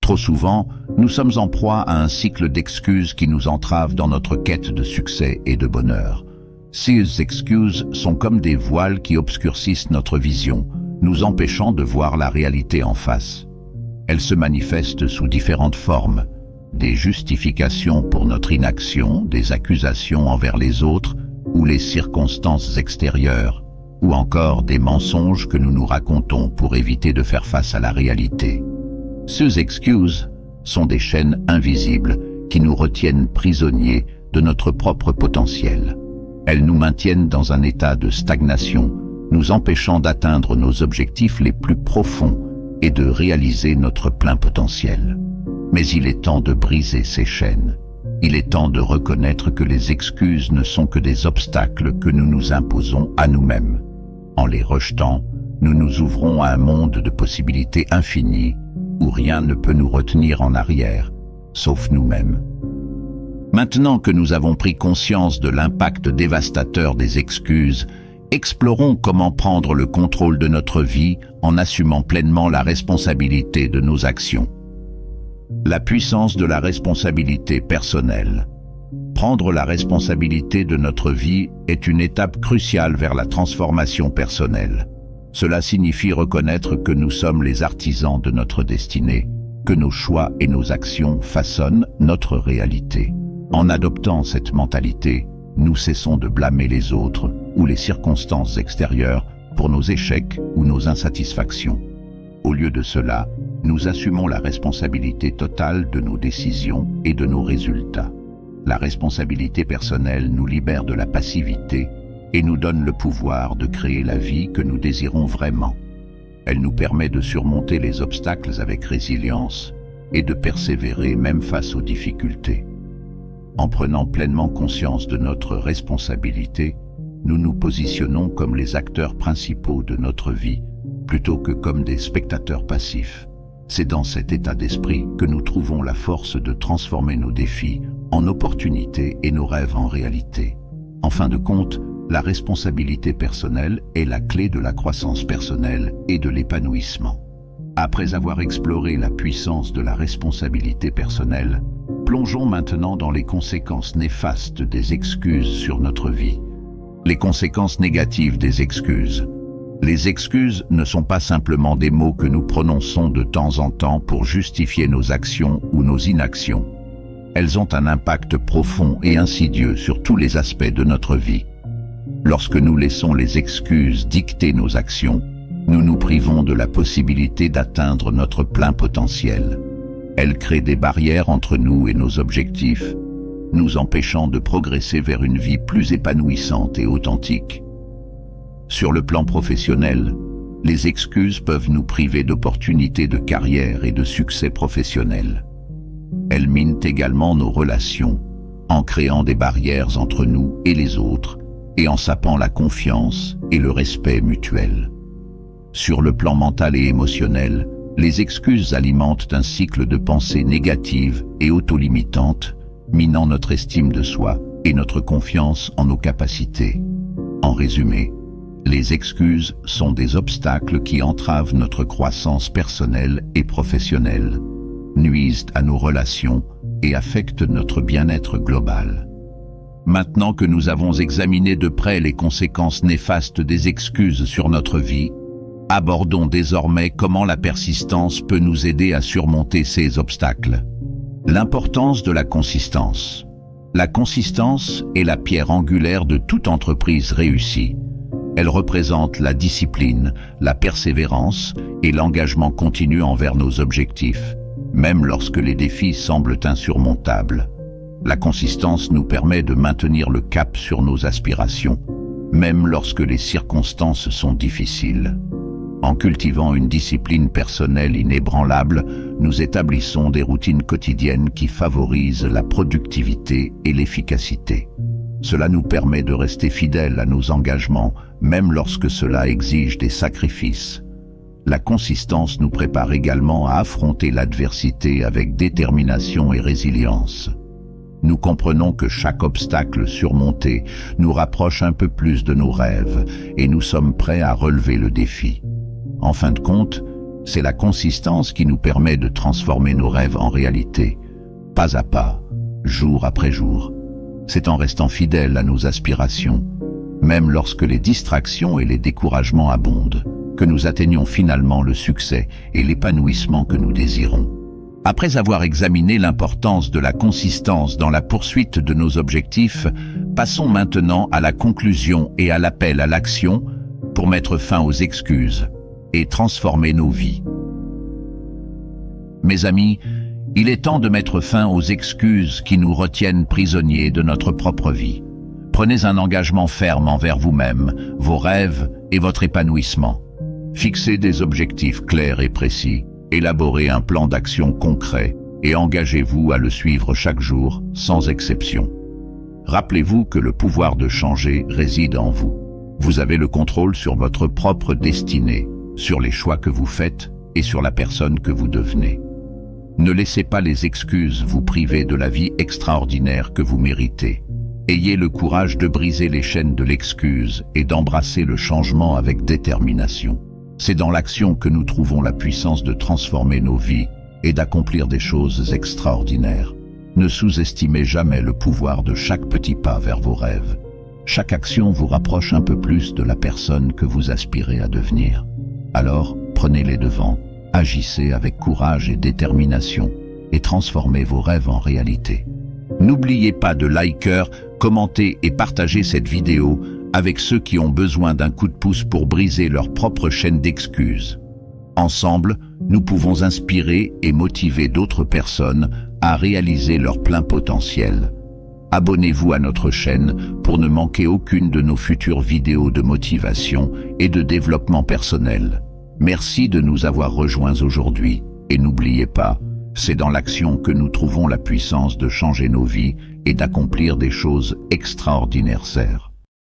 Trop souvent, nous sommes en proie à un cycle d'excuses qui nous entrave dans notre quête de succès et de bonheur. Ces excuses sont comme des voiles qui obscurcissent notre vision, nous empêchant de voir la réalité en face. Elles se manifestent sous différentes formes, des justifications pour notre inaction, des accusations envers les autres ou les circonstances extérieures, ou encore des mensonges que nous nous racontons pour éviter de faire face à la réalité. Ces excuses sont des chaînes invisibles qui nous retiennent prisonniers de notre propre potentiel. Elles nous maintiennent dans un état de stagnation, nous empêchant d'atteindre nos objectifs les plus profonds et de réaliser notre plein potentiel. Mais il est temps de briser ces chaînes. Il est temps de reconnaître que les excuses ne sont que des obstacles que nous nous imposons à nous-mêmes. En les rejetant, nous nous ouvrons à un monde de possibilités infinies où rien ne peut nous retenir en arrière, sauf nous-mêmes. Maintenant que nous avons pris conscience de l'impact dévastateur des excuses, explorons comment prendre le contrôle de notre vie en assumant pleinement la responsabilité de nos actions. La puissance de la responsabilité personnelle. Prendre la responsabilité de notre vie est une étape cruciale vers la transformation personnelle. Cela signifie reconnaître que nous sommes les artisans de notre destinée, que nos choix et nos actions façonnent notre réalité. En adoptant cette mentalité, nous cessons de blâmer les autres ou les circonstances extérieures pour nos échecs ou nos insatisfactions. Au lieu de cela, nous assumons la responsabilité totale de nos décisions et de nos résultats. La responsabilité personnelle nous libère de la passivité et nous donne le pouvoir de créer la vie que nous désirons vraiment. Elle nous permet de surmonter les obstacles avec résilience et de persévérer même face aux difficultés. En prenant pleinement conscience de notre responsabilité, nous nous positionnons comme les acteurs principaux de notre vie, plutôt que comme des spectateurs passifs. C'est dans cet état d'esprit que nous trouvons la force de transformer nos défis en opportunités et nos rêves en réalité. En fin de compte, la responsabilité personnelle est la clé de la croissance personnelle et de l'épanouissement. Après avoir exploré la puissance de la responsabilité personnelle, plongeons maintenant dans les conséquences néfastes des excuses sur notre vie. Les conséquences négatives des excuses. Les excuses ne sont pas simplement des mots que nous prononçons de temps en temps pour justifier nos actions ou nos inactions. Elles ont un impact profond et insidieux sur tous les aspects de notre vie. Lorsque nous laissons les excuses dicter nos actions, nous nous privons de la possibilité d'atteindre notre plein potentiel. Elles créent des barrières entre nous et nos objectifs, nous empêchant de progresser vers une vie plus épanouissante et authentique. Sur le plan professionnel, les excuses peuvent nous priver d'opportunités de carrière et de succès professionnel. Elles minent également nos relations, en créant des barrières entre nous et les autres, et en sapant la confiance et le respect mutuel. Sur le plan mental et émotionnel, les excuses alimentent un cycle de pensées négatives et autolimitantes, minant notre estime de soi et notre confiance en nos capacités. En résumé, les excuses sont des obstacles qui entravent notre croissance personnelle et professionnelle, nuisent à nos relations et affectent notre bien-être global. Maintenant que nous avons examiné de près les conséquences néfastes des excuses sur notre vie, abordons désormais comment la persistance peut nous aider à surmonter ces obstacles. L'importance de la consistance. La consistance est la pierre angulaire de toute entreprise réussie. Elle représente la discipline, la persévérance et l'engagement continu envers nos objectifs, même lorsque les défis semblent insurmontables. La consistance nous permet de maintenir le cap sur nos aspirations, même lorsque les circonstances sont difficiles. En cultivant une discipline personnelle inébranlable, nous établissons des routines quotidiennes qui favorisent la productivité et l'efficacité. Cela nous permet de rester fidèles à nos engagements, même lorsque cela exige des sacrifices. La consistance nous prépare également à affronter l'adversité avec détermination et résilience. Nous comprenons que chaque obstacle surmonté nous rapproche un peu plus de nos rêves et nous sommes prêts à relever le défi. En fin de compte, C'est la consistance qui nous permet de transformer nos rêves en réalité, pas à pas, jour après jour. C'est en restant fidèle à nos aspirations, même lorsque les distractions et les découragements abondent, que nous atteignons finalement le succès et l'épanouissement que nous désirons. Après avoir examiné l'importance de la consistance dans la poursuite de nos objectifs, passons maintenant à la conclusion et à l'appel à l'action pour mettre fin aux excuses et transformer nos vies. Mes amis, il est temps de mettre fin aux excuses qui nous retiennent prisonniers de notre propre vie. Prenez un engagement ferme envers vous-même, vos rêves et votre épanouissement. Fixez des objectifs clairs et précis, élaborez un plan d'action concret et engagez-vous à le suivre chaque jour, sans exception. Rappelez-vous que le pouvoir de changer réside en vous. Vous avez le contrôle sur votre propre destinée, sur les choix que vous faites et sur la personne que vous devenez. Ne laissez pas les excuses vous priver de la vie extraordinaire que vous méritez. Ayez le courage de briser les chaînes de l'excuse et d'embrasser le changement avec détermination. C'est dans l'action que nous trouvons la puissance de transformer nos vies et d'accomplir des choses extraordinaires. Ne sous-estimez jamais le pouvoir de chaque petit pas vers vos rêves. Chaque action vous rapproche un peu plus de la personne que vous aspirez à devenir. Alors, prenez les devants, agissez avec courage et détermination et transformez vos rêves en réalité. N'oubliez pas de liker, commenter et partager cette vidéo avec ceux qui ont besoin d'un coup de pouce pour briser leur propre chaîne d'excuses. Ensemble, nous pouvons inspirer et motiver d'autres personnes à réaliser leur plein potentiel. Abonnez-vous à notre chaîne pour ne manquer aucune de nos futures vidéos de motivation et de développement personnel. Merci de nous avoir rejoints aujourd'hui et n'oubliez pas, c'est dans l'action que nous trouvons la puissance de changer nos vies et d'accomplir des choses extraordinaires.